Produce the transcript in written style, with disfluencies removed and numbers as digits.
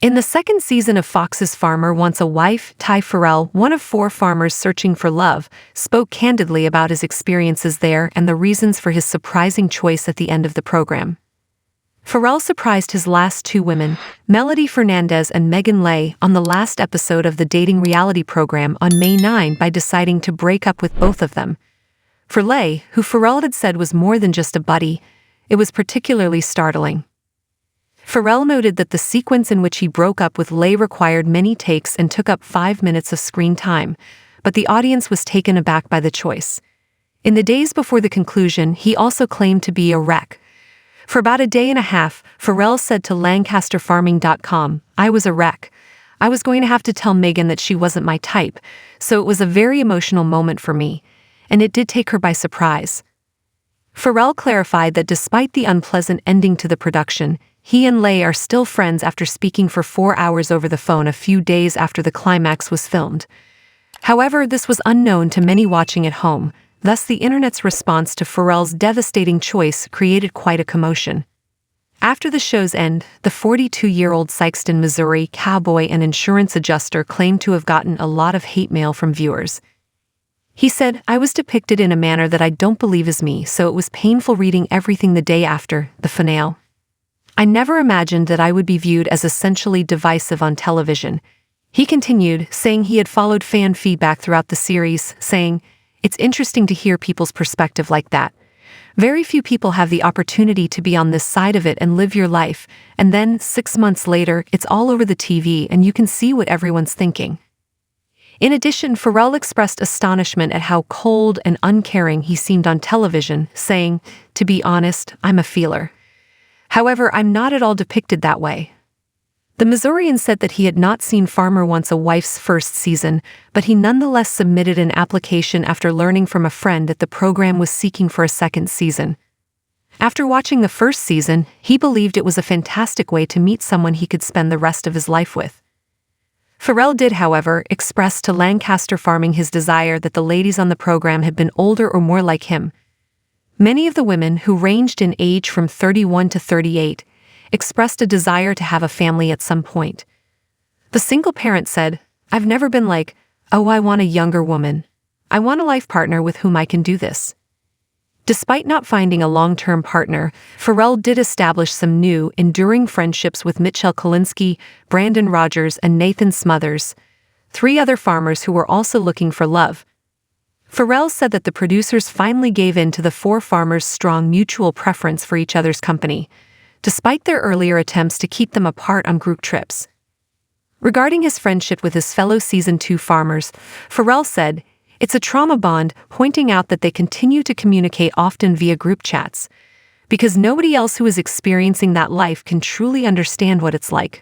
In the second season of Fox's Farmer Wants a Wife, Ty Ferrell, one of 4 farmers searching for love, spoke candidly about his experiences there and the reasons for his surprising choice at the end of the program. Ferrell surprised his last 2 women, Melody Fernandez and Megan Lay, on the last episode of the dating reality program on May 9 by deciding to break up with both of them. For Lay, who Ferrell had said was more than just a buddy, it was particularly startling. Ferrell noted that the sequence in which he broke up with Lay required many takes and took up 5 minutes of screen time, but the audience was taken aback by the choice. In the days before the conclusion, he also claimed to be a wreck. For about a day and a half, Ferrell said to LancasterFarming.com, "I was a wreck. I was going to have to tell Megan that she wasn't my type, so it was a very emotional moment for me, and it did take her by surprise." Ferrell clarified that despite the unpleasant ending to the production, he and Lay are still friends after speaking for 4 hours over the phone a few days after the climax was filmed. However, this was unknown to many watching at home, thus the internet's response to Ferrell's devastating choice created quite a commotion. After the show's end, the 42-year-old Sikeston, Missouri cowboy and insurance adjuster claimed to have gotten a lot of hate mail from viewers. He said, "I was depicted in a manner that I don't believe is me, so it was painful reading everything the day after the finale. I never imagined that I would be viewed as essentially divisive on television." He continued, saying he had followed fan feedback throughout the series, saying, "It's interesting to hear people's perspective like that. Very few people have the opportunity to be on this side of it and live your life, and then 6 months later, it's all over the TV and you can see what everyone's thinking." In addition, Ferrell expressed astonishment at how cold and uncaring he seemed on television, saying, "To be honest, I'm a feeler. However, I'm not at all depicted that way." The Missourian said that he had not seen Farmer Wants a Wife's first season, but he nonetheless submitted an application after learning from a friend that the program was seeking for a second season. After watching the first season, he believed it was a fantastic way to meet someone he could spend the rest of his life with. Ferrell did, however, express to Lancaster Farming his desire that the ladies on the program had been older or more like him. Many of the women, who ranged in age from 31 to 38, expressed a desire to have a family at some point. The single parent said, "I've never been like, oh, I want a younger woman. I want a life partner with whom I can do this." Despite not finding a long-term partner, Ferrell did establish some new, enduring friendships with Mitchell Kalinsky, Brandon Rogers, and Nathan Smothers, 3 other farmers who were also looking for love. Ferrell said that the producers finally gave in to the 4 farmers' strong mutual preference for each other's company, despite their earlier attempts to keep them apart on group trips. Regarding his friendship with his fellow Season 2 farmers, Ferrell said, "It's a trauma bond," pointing out that they continue to communicate often via group chats, because nobody else who is experiencing that life can truly understand what it's like.